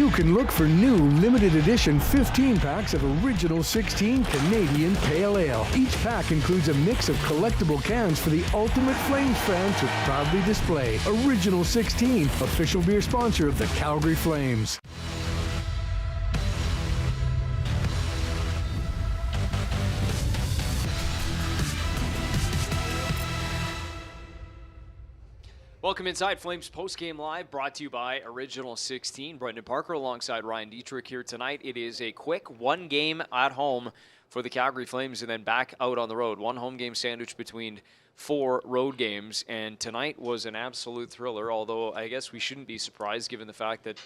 you can look for new limited edition 15 packs of Original 16 Canadian Pale Ale. Each pack includes a mix of collectible cans for the ultimate Flames fan to proudly display. Original 16, official beer sponsor of the Calgary Flames. Welcome inside Flames Postgame Live, brought to you by Original 16. Brendan Parker alongside Ryan Dittrick here tonight. It is a quick one game at home for the Calgary Flames and then back out on the road. One home game sandwich between 4 road games, and tonight was an absolute thriller, although I guess we shouldn't be surprised given the fact that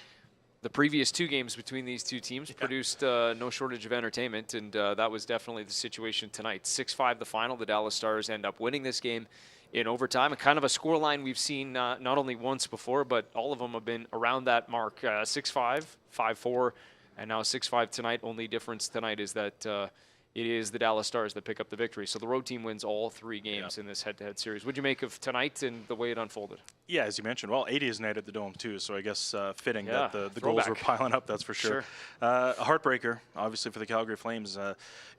the previous 2 games between these 2 teams produced no shortage of entertainment, and that was definitely the situation tonight. 6-5 the final. The Dallas Stars end up winning this game in overtime, and kind of a scoreline we've seen not only once before, but all of them have been around that mark. 6-5, 5-4, and now 6-5 tonight. Only difference tonight is that it is the Dallas Stars that pick up the victory. So the road team wins all 3 games in this head-to-head series. What'd you make of tonight and the way it unfolded? Yeah, as you mentioned, well, 80 is night at the Dome too, so I guess fitting that the goals were piling up, that's for sure. A heartbreaker, obviously, for the Calgary Flames.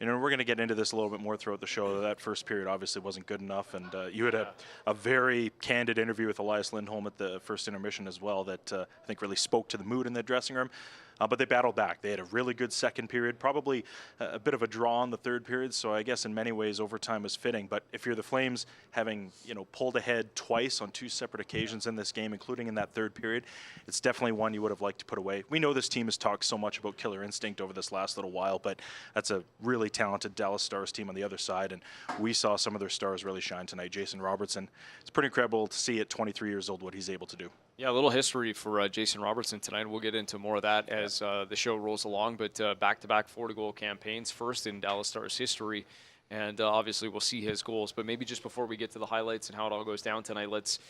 We're going to get into this a little bit more throughout the show. That first period obviously wasn't good enough, and you had a very candid interview with Elias Lindholm at the first intermission as well that I think really spoke to the mood in the dressing room. But they battled back. They had a really good second period, probably a bit of a draw in the third period, so I guess in many ways overtime was fitting. But if you're the Flames, having pulled ahead twice on 2 separate occasions in this game, including in that third period, it's definitely one you would have liked to put away. We know this team has talked so much about killer instinct over this last little while, but that's a really talented Dallas Stars team on the other side, and we saw some of their stars really shine tonight. Jason Robertson, it's pretty incredible to see at 23 years old what he's able to do. Yeah, a little history for Jason Robertson tonight. We'll get into more of that as the show rolls along. But back-to-back 40-goal campaigns, first in Dallas Stars history. And obviously we'll see his goals. But maybe just before we get to the highlights and how it all goes down tonight, let's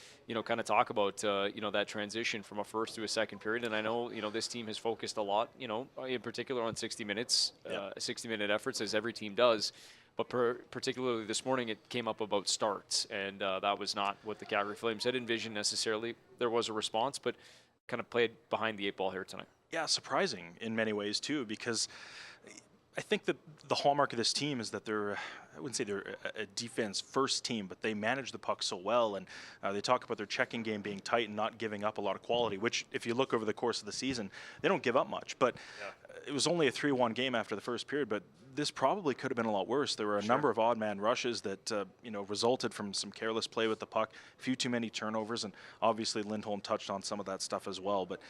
kind of talk about that transition from a first to a second period. And I know this team has focused a lot, in particular on 60 minutes, 60-minute efforts, as every team does. But particularly this morning, it came up about starts, and that was not what the Calgary Flames had envisioned necessarily. There was a response, but kind of played behind the 8 ball here tonight. Yeah, surprising in many ways, too, because I think that the hallmark of this team is that they're, I wouldn't say they're a defense-first team, but they manage the puck so well, and they talk about their checking game being tight and not giving up a lot of quality, which, if you look over the course of the season, they don't give up much. But it was only a 3-1 game after the first period, but this probably could have been a lot worse. There were a number of odd-man rushes that resulted from some careless play with the puck, a few too many turnovers, and obviously Lindholm touched on some of that stuff as well. But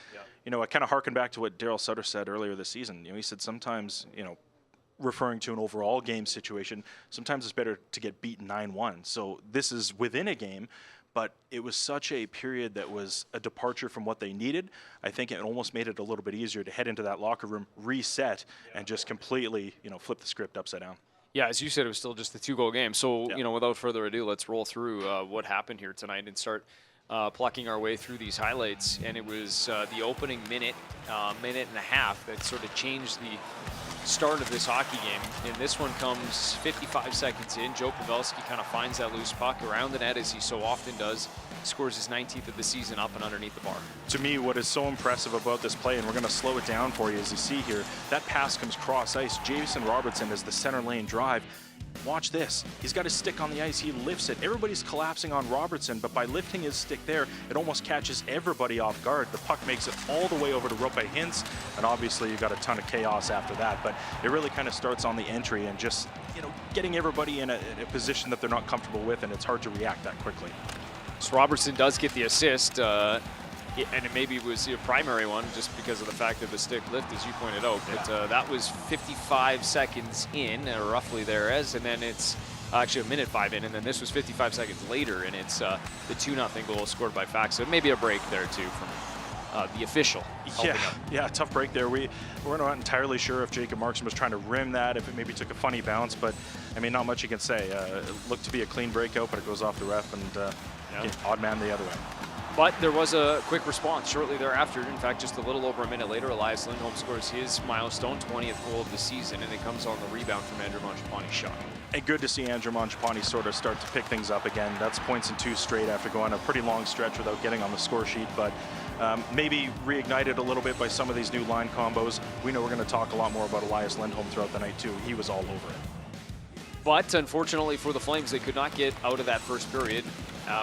I kind of harken back to what Daryl Sutter said earlier this season. He said sometimes, referring to an overall game situation, sometimes it's better to get beat 9-1. So this is within a game, but it was such a period that was a departure from what they needed. I think it almost made it a little bit easier to head into that locker room, reset, and just completely, flip the script upside down. Yeah, as you said, it was still just a 2-goal game. So, without further ado, let's roll through what happened here tonight and start plucking our way through these highlights. And it was the opening minute and a half that sort of changed the start of this hockey game. And this one comes 55 seconds in. Joe Pavelski kind of finds that loose puck around the net, as he so often does, scores his 19th of the season up and underneath the bar. To me, what is so impressive about this play, and we're going to slow it down for you as you see here, that pass comes cross ice. Jason Robertson is the center lane drive. Watch this. He's got his stick on the ice. He lifts it. Everybody's collapsing on Robertson, but by lifting his stick there, it almost catches everybody off guard. The puck makes it all the way over to Roope Hintz, and obviously you got a ton of chaos after that. But it really kind of starts on the entry and just, getting everybody in a position that they're not comfortable with, and it's hard to react that quickly. So Robertson does get the assist. And it maybe was your primary one just because of the fact of the stick lift, as you pointed out. But that was 55 seconds in, roughly there as, and then it's actually a minute 5 in, and then this was 55 seconds later, and it's the 2-0 goal scored by Fax. So maybe a break there too from the official. Yeah, tough break there. We're not entirely sure if Jacob Markstrom was trying to rim that, if it maybe took a funny bounce, but I mean, not much you can say. It looked to be a clean breakout, but it goes off the ref, and odd man the other way. But there was a quick response shortly thereafter. In fact, just a little over a minute later, Elias Lindholm scores his milestone 20th goal of the season, and it comes on the rebound from Andrew Mangiapane's shot. And good to see Andrew Mangiapane sort of start to pick things up again. That's points in 2 straight after going a pretty long stretch without getting on the score sheet. But maybe reignited a little bit by some of these new line combos. We know we're going to talk a lot more about Elias Lindholm throughout the night too. He was all over it. But unfortunately for the Flames, they could not get out of that first period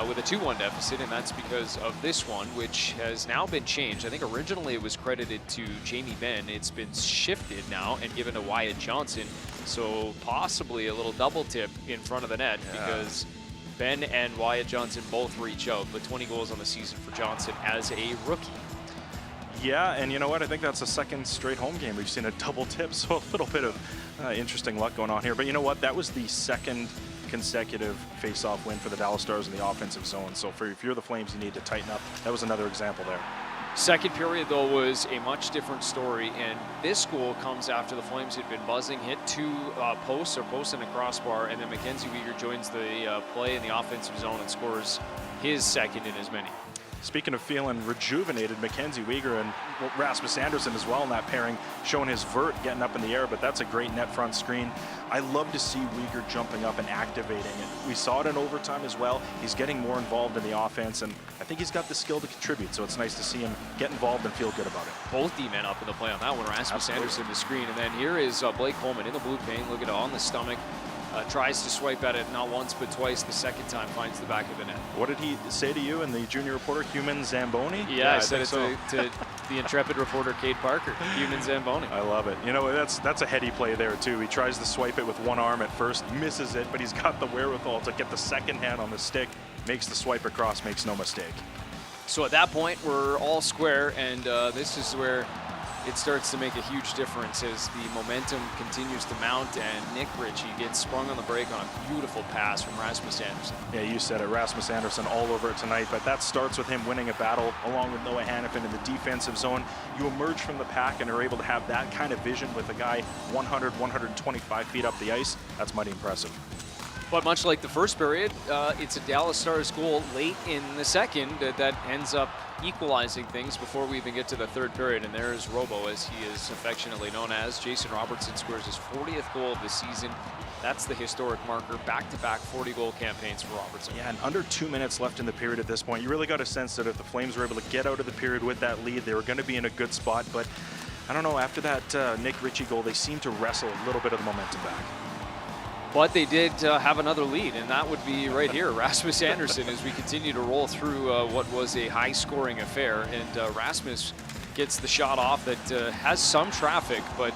with a 2-1 deficit, and that's because of this one, which has now been changed. I think originally it was credited to Jamie Benn. It's been shifted now and given to Wyatt Johnson, so possibly a little double tip in front of the net because Ben and Wyatt Johnson both reach out, but 20 goals on the season for Johnson as a rookie. Yeah, and you know what? I think that's the second straight home game we've seen a double tip, so a little bit of interesting luck going on here. But you know what? That was the second consecutive face-off win for the Dallas Stars in the offensive zone. So if you're the Flames, you need to tighten up. That was another example there. Second period, though, was a much different story, and this goal comes after the Flames had been buzzing, hit two posts or post and a crossbar, and then Mackenzie Weegar joins the play in the offensive zone and scores his second in as many. Speaking of feeling rejuvenated, Mackenzie Weegar and Rasmus Andersson as well in that pairing, showing his vert getting up in the air, but that's a great net front screen. I love to see Weegar jumping up and activating it. We saw it in overtime as well. He's getting more involved in the offense, and I think he's got the skill to contribute, so it's nice to see him get involved and feel good about it. Both D-men up in the play on that one. Rasmus Andersson the screen, and then here is Blake Coleman in the blue paint. Look at it on the stomach. Tries to swipe at it not once but twice. The second time finds the back of the net. What did he say to you in the junior reporter? Human Zamboni? Yeah, I said it to the intrepid reporter Cade Parker. Human Zamboni. I love it. You know, that's a heady play there too. He tries to swipe it with one arm at first, misses it, but he's got the wherewithal to get the second hand on the stick, makes the swipe across, makes no mistake. So at that point, we're all square, and this is where it starts to make a huge difference as the momentum continues to mount, and Nick Ritchie gets sprung on the break on a beautiful pass from Rasmus Andersson. Yeah, you said it, Rasmus Andersson all over it tonight, but that starts with him winning a battle along with Noah Hannafin in the defensive zone. You emerge from the pack and are able to have that kind of vision with a guy 100, 125 feet up the ice. That's mighty impressive. But much like the first period, it's a Dallas Stars goal late in the second that ends up equalizing things before we even get to the third period. And there's Robo, as he is affectionately known as. Jason Robertson scores his 40th goal of the season. That's the historic marker. Back-to-back 40-goal campaigns for Robertson. Yeah, and under 2 minutes left in the period at this point. You really got a sense that if the Flames were able to get out of the period with that lead, they were going to be in a good spot. But I don't know, after that Nick Ritchie goal, they seemed to wrestle a little bit of the momentum back. But they did have another lead, and that would be right here. Rasmus Andersson, as we continue to roll through what was a high-scoring affair. And Rasmus gets the shot off that has some traffic, but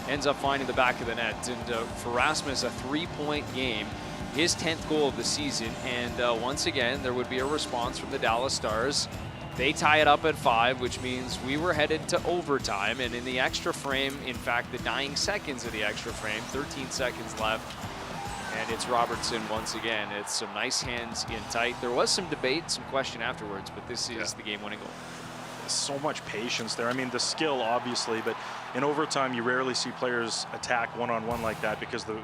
ends up finding the back of the net. And for Rasmus, a 3-point game, his 10th goal of the season. And once again, there would be a response from the Dallas Stars. They tie it up at 5, which means we were headed to overtime. And in the extra frame, in fact, the dying seconds of the extra frame, 13 seconds left. And it's Robertson once again. It's some nice hands in tight. There was some debate, some question afterwards, but this is the game-winning goal. So much patience there. I mean, the skill, obviously, but in overtime, you rarely see players attack one-on-one like that because the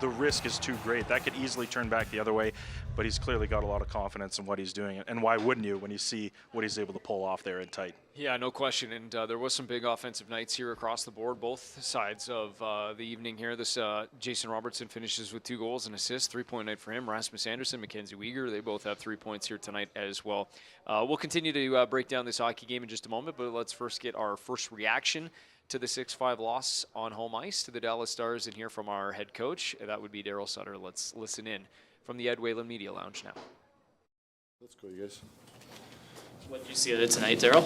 risk is too great. That could easily turn back the other way, but he's clearly got a lot of confidence in what he's doing. And why wouldn't you when you see what he's able to pull off there in tight? Yeah, no question. And there was some big offensive nights here across the board, both sides of the evening here. This Jason Robertson finishes with 2 goals and assists, 3-point night for him. Rasmus Andersson, Mackenzie Weegar, they both have 3 points here tonight as well. We'll continue to break down this hockey game in just a moment, but let's first get our first reaction to the 6-5 loss on home ice to the Dallas Stars and hear from our head coach. That would be Daryl Sutter. Let's listen in from the Ed Whalen Media Lounge now. Let's go, you guys. What did you see of it tonight, Daryl?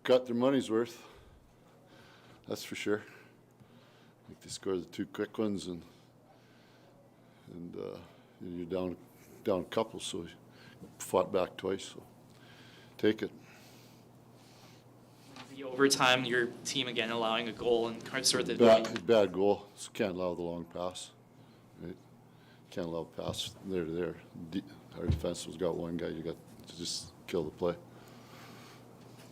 Got their money's worth. That's for sure. I think they scored the 2 quick ones, and you're down a couple, so you fought back twice. So take it. The overtime, your team again allowing a goal and sort of bad goal. So can't allow the long pass. Right? Can't allow a pass there to there. Our defense has got one guy. You got to just kill the play.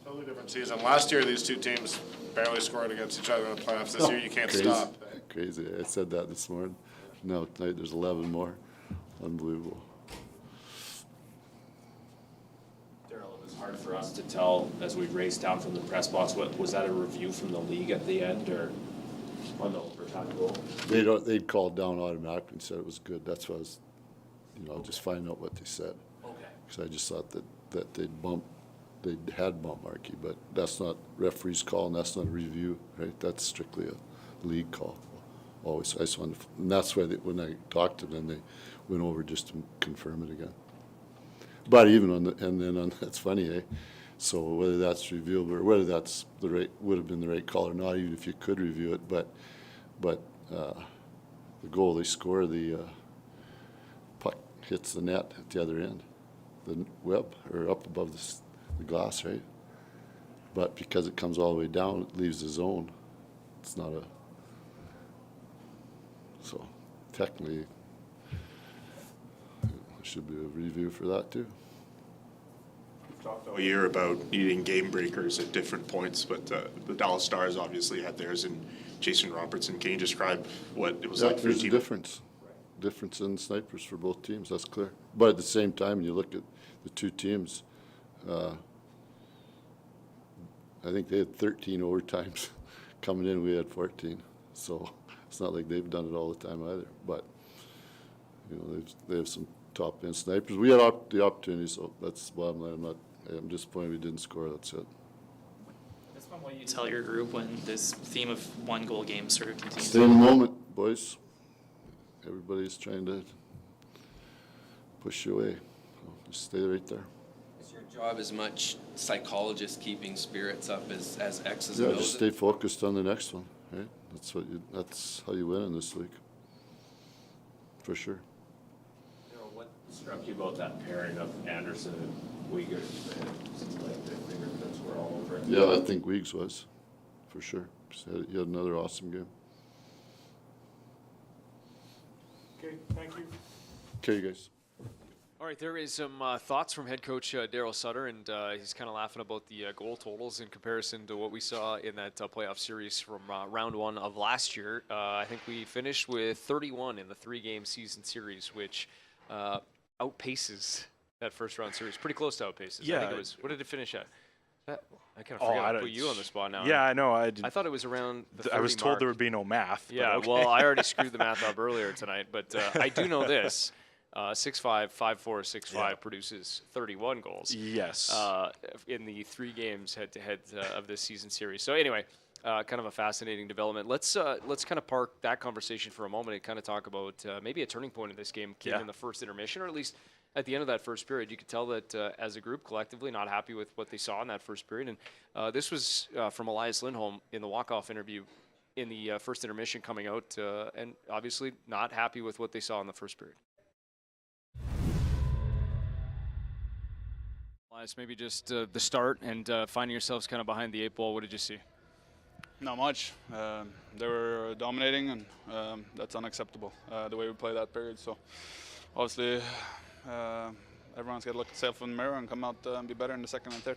Totally different season. Last year, these two teams barely scored against each other in the playoffs. This year, you can't stop. Crazy. I said that this morning. No, tonight there's 11 more. Unbelievable. Daryl, it was hard for us to tell as we raced down from the press box. What was that, a review from the league at the end, or on the overtime goal? They'd called down automatically and said it was good. That's why I was, just finding out what they said. Okay. Because I just thought that that they had bumped Markey, but that's not referee's call and that's not a review, right? That's strictly a league call. Always, I just wanted, and that's why when I talked to them, they went over just to confirm it again. But even that's funny, eh? So whether that's reviewable or whether that's would have been the right call or not, even if you could review it, but the goal they score, the puck hits the net at the other end, the web, or up above the glass, right? But because it comes all the way down, it leaves the zone. It's not a... So technically, there should be a review for that too. We've talked all year about needing game breakers at different points, but the Dallas Stars obviously had theirs in Jason Robertson. Can you describe what it was like for your There's a team? difference in snipers for both teams, that's clear. But at the same time, you look at the two teams, I think they had 13 overtimes coming in, we had 14. So it's not like they've done it all the time either. But, you know, they have some top end snipers. We had the opportunity, so that's the bottom line. I'm disappointed we didn't score, that's it. That's from what you tell your group when this theme of one goal games sort of continues. Stay in the moment, boys. Everybody's trying to push you away. So just stay right there. Is your job as much psychologist keeping spirits up as X's Yeah, and O's? just stay focused on the next one, right? That's how you win in this league. For sure. You know, what struck you about that pairing of Anderson and Uyghur? It seems like the fingerprints were all over it. Yeah, I think Weeks was, for sure. He had another awesome game. Okay, thank you. Okay, guys. All right, there is some thoughts from head coach Daryl Sutter, and he's kind of laughing about the goal totals in comparison to what we saw in that playoff series from round one of last year. I think we finished with 31 in the 3-game season series, which outpaces that first round series. Pretty close to outpaces. Yeah. I think it was. What did it finish at? I kind of forgot to put you on the spot now. Yeah, I know. I thought it was around the 30 I was told mark. there would be no math. but Yeah, okay. well, I already screwed the math up earlier tonight, but I do know this. 6'5", 5'4", 6'5" produces 31 goals. Yes. In the 3 games head-to-head of this season series. So anyway, kind of a fascinating development. Let's kind of park that conversation for a moment and kind of talk about maybe a turning point in this game came in the first intermission, or at least at the end of that first period. You could tell that as a group, collectively, not happy with what they saw in that first period. And this was from Elias Lindholm in the walk-off interview in the first intermission coming out, and obviously not happy with what they saw in the first period. Elias, maybe just the start and finding yourselves kind of behind the 8 ball. What did you see? Not much. They were dominating, and that's unacceptable, the way we played that period. So obviously, everyone's got to look at themselves in the mirror and come out and be better in the second and third.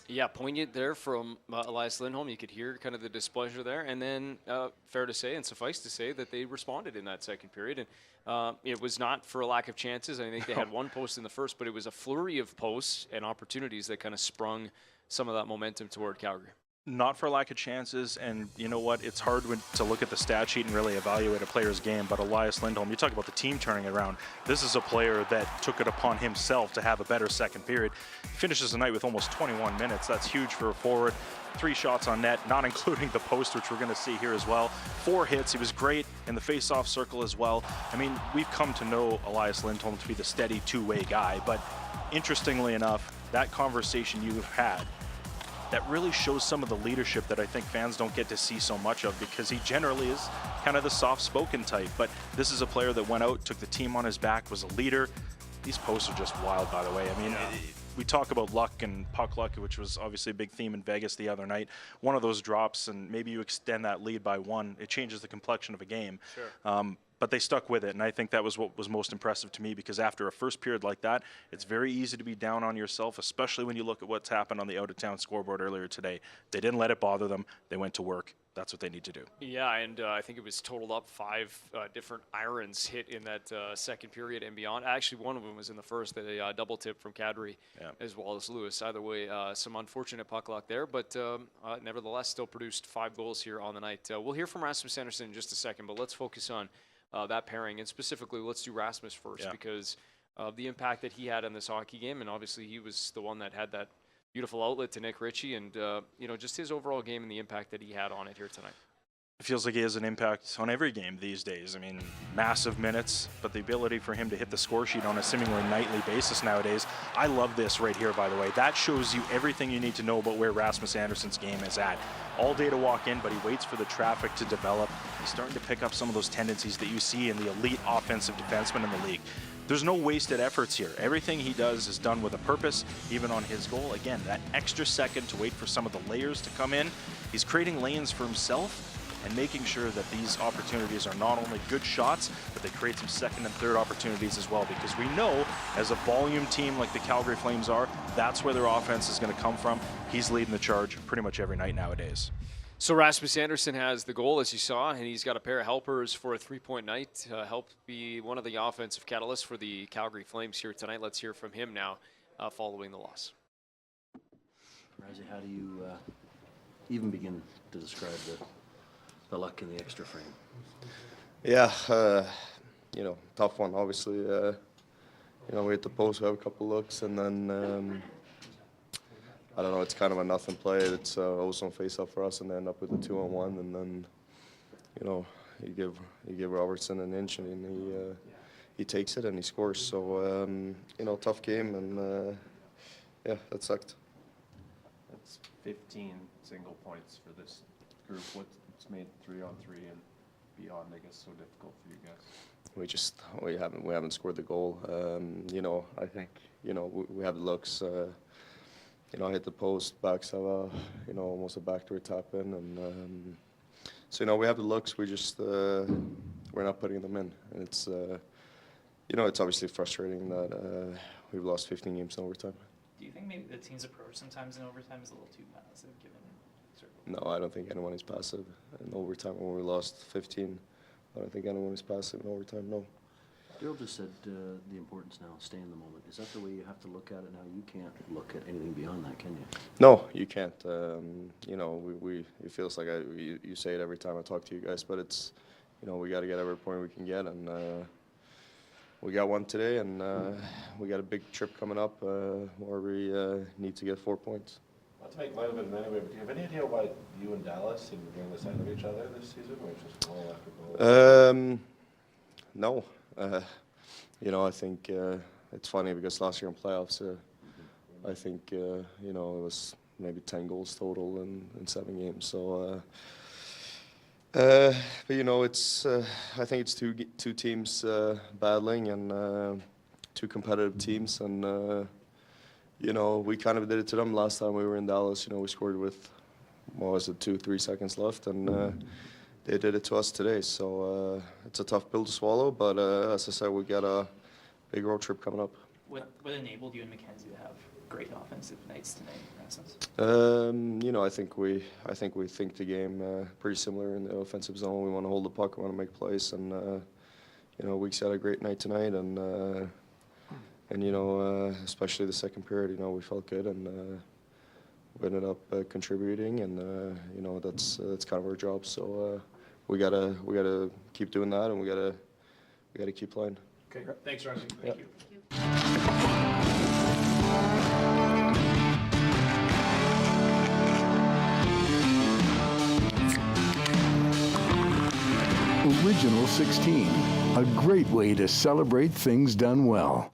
Yeah, poignant there from Elias Lindholm. You could hear kind of the displeasure there. And then fair to say and suffice to say that they responded in that second period. And it was not for a lack of chances. I think they had one post in the first, but it was a flurry of posts and opportunities that kind of sprung some of that momentum toward Calgary. Not for lack of chances, and you know what? It's hard to look at the stat sheet and really evaluate a player's game, but Elias Lindholm, you talk about the team turning it around. This is a player that took it upon himself to have a better second period. Finishes the night with almost 21 minutes. That's huge for a forward. 3 shots on net, not including the post, which we're going to see here as well. 4 hits. He was great in the face-off circle as well. I mean, we've come to know Elias Lindholm to be the steady two-way guy, but interestingly enough, that conversation you've had, that really shows some of the leadership that I think fans don't get to see so much of, because he generally is kind of the soft-spoken type. But this is a player that went out, took the team on his back, was a leader. These posts are just wild, by the way. I mean, we talk about luck and puck luck, which was obviously a big theme in Vegas the other night. One of those drops, and maybe you extend that lead by 1, it changes the complexion of a game. Sure. But they stuck with it, and I think that was what was most impressive to me, because after a first period like that, it's very easy to be down on yourself, especially when you look at what's happened on the out-of-town scoreboard earlier today. They didn't let it bother them. They went to work. That's what they need to do. Yeah, and I think it was totaled up 5 different irons hit in that second period and beyond. Actually, one of them was in the first, a double tip from Kadri as well as Lewis. Either way, some unfortunate puck luck there, but nevertheless still produced 5 goals here on the night. We'll hear from Rasmus Anderson in just a second, but let's focus on that pairing, and specifically let's do Rasmus first, because of the impact that he had in this hockey game. And obviously he was the one that had that beautiful outlet to Nick Ritchie, and just his overall game and the impact that he had on it here tonight. It feels like he has an impact on every game these days. I mean, massive minutes, but the ability for him to hit the score sheet on a seemingly nightly basis nowadays. I love this right here, by the way. That shows you everything you need to know about where Rasmus Andersson's game is at. All day to walk in, but he waits for the traffic to develop. He's starting to pick up some of those tendencies that you see in the elite offensive defensemen in the league. There's no wasted efforts here. Everything he does is done with a purpose, even on his goal. Again, that extra second to wait for some of the layers to come in. He's creating lanes for himself and making sure that these opportunities are not only good shots, but they create some second and third opportunities as well, because we know as a volume team like the Calgary Flames are, that's where their offense is going to come from. He's leading the charge pretty much every night nowadays. So Rasmus Andersson has the goal, as you saw, and he's got a pair of helpers for a three-point night. Helped be one of the offensive catalysts for the Calgary Flames here tonight. Let's hear from him now following the loss. Razzie, how do you even begin to describe the luck in the extra frame? Yeah, tough one, obviously. We hit the post, we have a couple looks, and then, I don't know, it's kind of a nothing play. It's always on face-up for us, and they end up with a 2-on-1, and then, you give Robertson an inch, and he takes it, and he scores. So, tough game, and, that sucked. That's 15 single points for this group. What's made 3-on-3 and beyond, I guess, so difficult for you guys? We haven't scored the goal. I think we have the looks. I hit the post, backs have almost a backdoor tap in, and so we have the looks. We just we're not putting them in. And it's it's obviously frustrating that we've lost 15 games in overtime. Do you think maybe the team's approach sometimes in overtime is a little too passive, given? No, I don't think anyone is passive in overtime. When we lost 15, I don't think anyone is passive in overtime, no. Daryl just said the importance now, stay in the moment. Is that the way you have to look at it now? You can't look at anything beyond that, can you? No, you can't. It feels like you say it every time I talk to you guys, but it's, we got to get every point we can get, and we got one today, and we got a big trip coming up where we need to get 4 points. Not to make light of it in any way, but do you have any idea why you and Dallas seem to be on the side of each other this season, or it's just goal after goal? No. I think it's funny because last year in playoffs, I think, it was maybe 10 goals total in 7 games. So, but, it's, I think it's two teams battling, and two competitive teams, and, we kind of did it to them last time we were in Dallas. We scored with, 2-3 seconds left, and they did it to us today. So it's a tough pill to swallow, but as I said, we got a big road trip coming up. What enabled you and Mackenzie to have great offensive nights tonight, in essence? I think we think the game pretty similar in the offensive zone. We want to hold the puck, we want to make plays, and Weeks had a great night tonight, and especially the second period, we felt good, and we ended up contributing, and that's kind of our job. So we gotta keep doing that, and we gotta keep playing. Okay, thanks, Ronnie. Thank you. Original 16, a great way to celebrate things done well.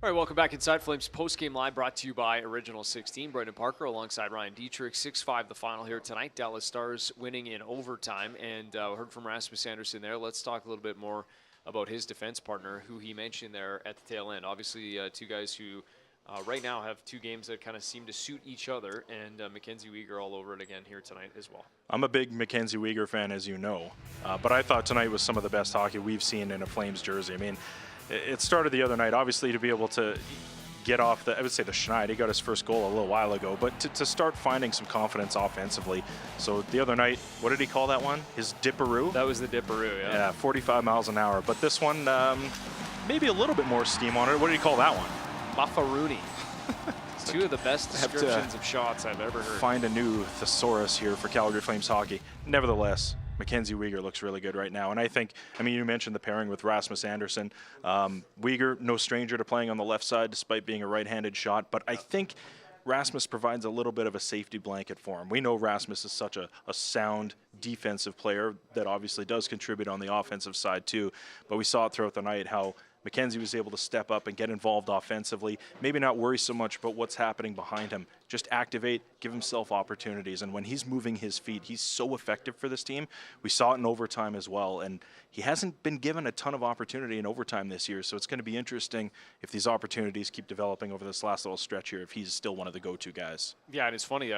All right, welcome back inside Flames post-game live, brought to you by Original 16. Brendan Parker alongside Ryan Dittrick. 6-5 the final here tonight. Dallas Stars winning in overtime, and heard from Rasmus Andersson there. Let's talk a little bit more about his defense partner, who he mentioned there at the tail end. Obviously, two guys who right now have two games that kind of seem to suit each other, and Mackenzie Weegar all over it again here tonight as well. I'm a big Mackenzie Weegar fan, as you know, but I thought tonight was some of the best hockey we've seen in a Flames jersey. I mean, it started the other night, obviously, to be able to get off the, I would say, the schneid. He got his first goal a little while ago, but to start finding some confidence offensively. So the other night, what did he call that one? His dipperoo? That was the dipperoo, yeah. Yeah, 45 miles an hour. But this one, maybe a little bit more steam on it. What did he call that one? Buffaroony. Two of the best descriptions of shots I've ever heard. Find a new thesaurus here for Calgary Flames hockey. Nevertheless, Mackenzie Weegar looks really good right now. And I think, you mentioned the pairing with Rasmus Andersson. Weegar, no stranger to playing on the left side despite being a right-handed shot, but I think Rasmus provides a little bit of a safety blanket for him. We know Rasmus is such a sound defensive player that obviously does contribute on the offensive side too, but we saw it throughout the night how Mackenzie was able to step up and get involved offensively, maybe not worry so much about what's happening behind him, just activate, give himself opportunities, and when he's moving his feet, he's so effective for this team. We saw it in overtime as well, and he hasn't been given a ton of opportunity in overtime this year, so it's going to be interesting if these opportunities keep developing over this last little stretch here, if he's still one of the go-to guys. Yeah, and it's funny,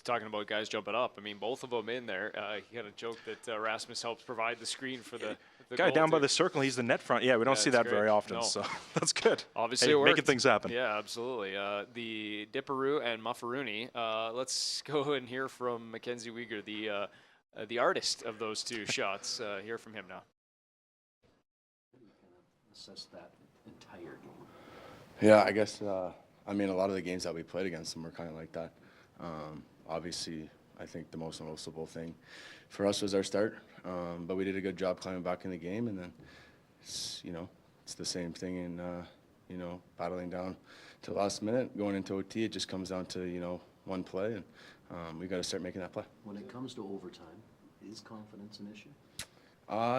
talking about guys jumping up. Both of them in there. He had a joke that Rasmus helps provide the screen for the guy down by the circle. He's the net front. Yeah, we don't see that very often, so that's good. Obviously, hey, it worked. Making things happen. Yeah, absolutely. The Dipperoo and Muffaroony. Let's go and hear from Mackenzie Weegar, the artist of those two shots. Hear from him now. Assess that entire game. Yeah, I guess. A lot of the games that we played against them were kind of like that. Obviously, I think the most noticeable thing for us was our start, but we did a good job climbing back in the game, and then it's the same thing in battling down to the last minute, going into OT. It just comes down to one play, and we got to start making that play. When it comes to overtime, is confidence an issue?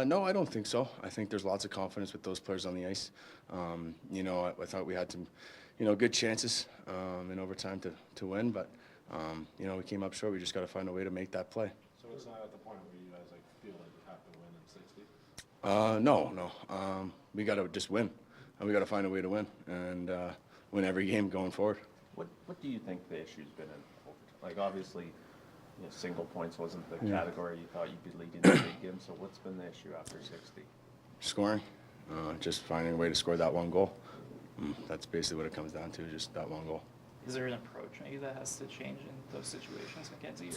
No, I don't think so. I think there's lots of confidence with those players on the ice. I thought we had some good chances in overtime to win, but we came up short. We just got to find a way to make that play. So it's not at the point where you guys feel like you have to win in 60? No. We got to just win, and we got to find a way to win and win every game going forward. What do you think the issue's been in overtime? Obviously, single points wasn't the category you thought you'd be leading the big game. So what's been the issue after 60? Scoring, just finding a way to score that one goal. That's basically what it comes down to, just that one goal. Is there an approach maybe that has to change in those situations, Mackenzie?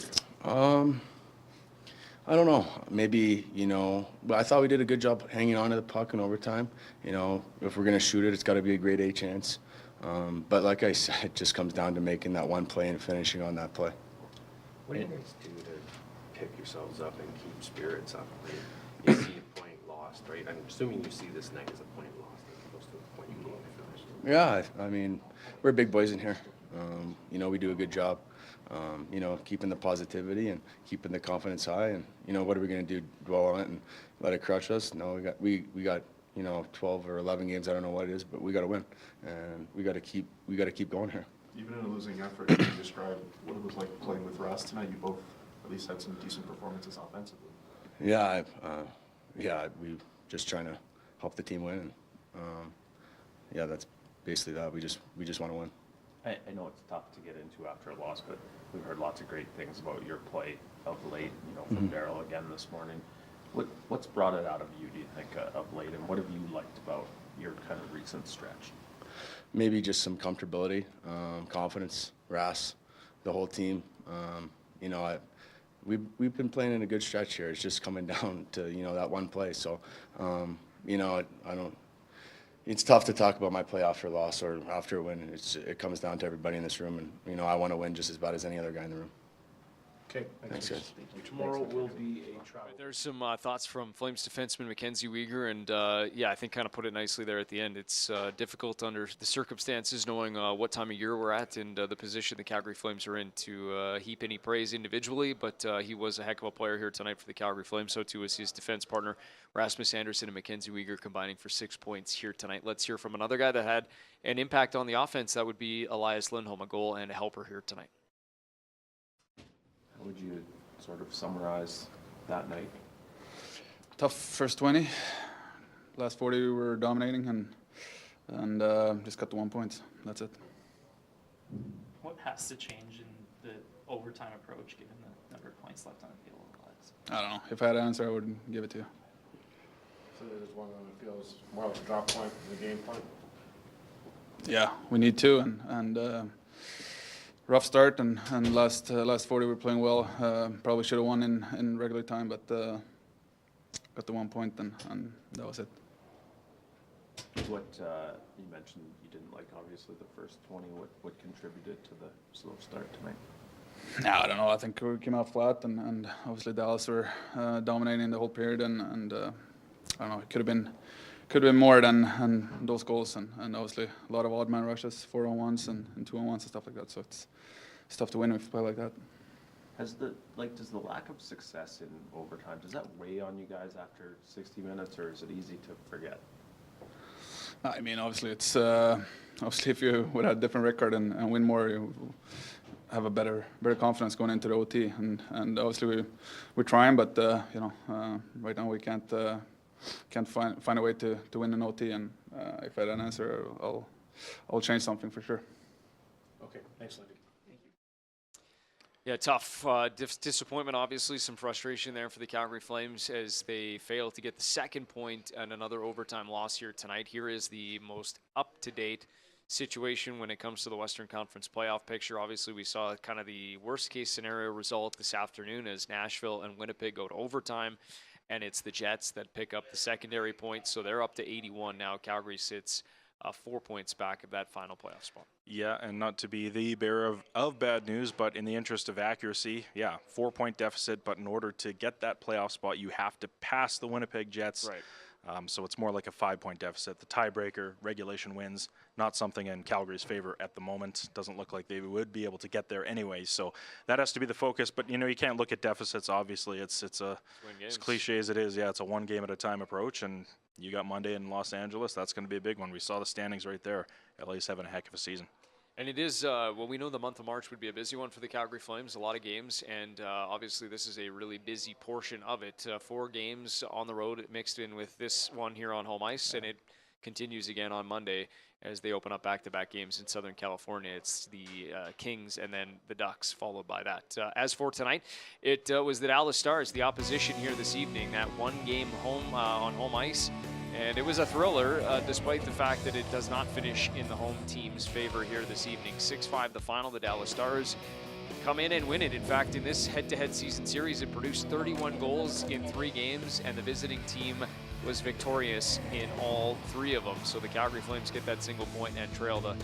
I don't know. Maybe, but I thought we did a good job hanging on to the puck in overtime. If we're going to shoot it, it's got to be a grade A chance. But like I said, it just comes down to making that one play and finishing on that play. What do you guys do to pick yourselves up and keep spirits up? You see a point lost, right? I'm assuming you see this night as a point lost as opposed to a point you gained to finish. Yeah, we're big boys in here. We do a good job, keeping the positivity and keeping the confidence high. And, what are we going to do, dwell on it and let it crush us? No, we got 12 or 11 games, I don't know what it is, but we got to win. And we got to keep going here. Even in a losing effort, can you describe what it was like playing with Russ tonight? You both at least had some decent performances offensively. Yeah, we just trying to help the team win. And, that's basically that. We just want to win. I know it's tough to get into after a loss, but we've heard lots of great things about your play of late, from Darryl again this morning. What's brought it out of you, do you think, of late, and what have you liked about your kind of recent stretch? Maybe just some comfortability, confidence, Ras, the whole team. We've been playing in a good stretch here. It's just coming down to that one play. So, I don't. It's tough to talk about my play after a loss or after a win. It comes down to everybody in this room, and I want to win just as bad as any other guy in the room. Okay, thanks guys. Tomorrow will be a travel. There's some thoughts from Flames defenseman Mackenzie Weegar, and I think kind of put it nicely there at the end. It's difficult under the circumstances, knowing what time of year we're at and the position the Calgary Flames are in, to heap any praise individually, but he was a heck of a player here tonight for the Calgary Flames. So too is his defense partner Rasmus Andersson and Mackenzie Weegar, combining for 6 points here tonight. Let's hear from another guy that had an impact on the offense. That would be Elias Lindholm, a goal and a helper here tonight. How would you sort of summarize that night? Tough first 20. Last 40 we were dominating and just got the 1 point. That's it. What has to change in the overtime approach given the number of points left on the field? I don't know. If I had an answer, I would give it to you. So there's one that feels more like a drop point than a game point? Yeah, we need to, and rough start, and last 40 we're playing well. Probably should have won in regular time, but got the 1 point, and that was it. What you mentioned you didn't like, obviously, the first 20. What contributed to the slow start tonight? No, I don't know. I think we came out flat, and obviously Dallas were dominating the whole period, and I don't know. It could have been more than those goals, and obviously a lot of odd man rushes, 4-on-1s and 2-on-1s and stuff like that. So it's tough to win if you play like that. Does the lack of success in overtime, does that weigh on you guys after 60 minutes, or is it easy to forget? I mean, obviously it's obviously if you would have a different record and win more, you have a better confidence going into the OT, and obviously we're trying, but right now we can't find a way to win an OT, and if I had an answer, I'll change something for sure. Okay, thanks, Lindy. Yeah, tough disappointment, obviously, some frustration there for the Calgary Flames as they fail to get the second point and another overtime loss here tonight. Here is the most up-to-date situation when it comes to the Western Conference playoff picture. Obviously, we saw kind of the worst-case scenario result this afternoon as Nashville and Winnipeg go to overtime, and it's the Jets that pick up the secondary points, so they're up to 81 now. Calgary sits 4 points back of that final playoff spot. Yeah, and not to be the bearer of bad news, but in the interest of accuracy, 4-point deficit, but in order to get that playoff spot, you have to pass the Winnipeg Jets. Right. So it's more like a 5-point deficit. The tiebreaker, regulation wins, not something in Calgary's favor at the moment. Doesn't look like they would be able to get there anyway. So that has to be the focus. But, you can't look at deficits, obviously. It's as cliche as it is. Yeah, it's a one game at a time approach. And you got Monday in Los Angeles. That's going to be a big one. We saw the standings right there. LA's having a heck of a season. And it is, we know the month of March would be a busy one for the Calgary Flames, a lot of games, and obviously this is a really busy portion of it. 4 games on the road mixed in with this one here on home ice, and it continues again on Monday as they open up back-to-back games in Southern California. It's the Kings and then the Ducks followed by that. As for tonight, it was the Dallas Stars, the opposition here this evening, that one game home on home ice. And it was a thriller, despite the fact that it does not finish in the home team's favor here this evening. 6-5 the final. The Dallas Stars come in and win it. In fact, in this head-to-head season series, it produced 31 goals in 3 games, and the visiting team was victorious in all 3 of them. So the Calgary Flames get that single point and trail the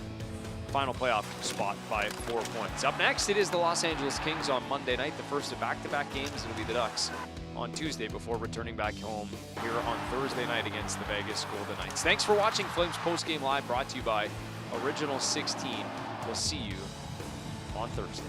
final playoff spot by 4 points. Up next, it is the Los Angeles Kings on Monday night, the first of back-to-back games. It'll be the Ducks on Tuesday before returning back home here on Thursday night against the Vegas Golden Knights. Thanks for watching Flames Postgame Live, brought to you by Original 16. We'll see you on Thursday.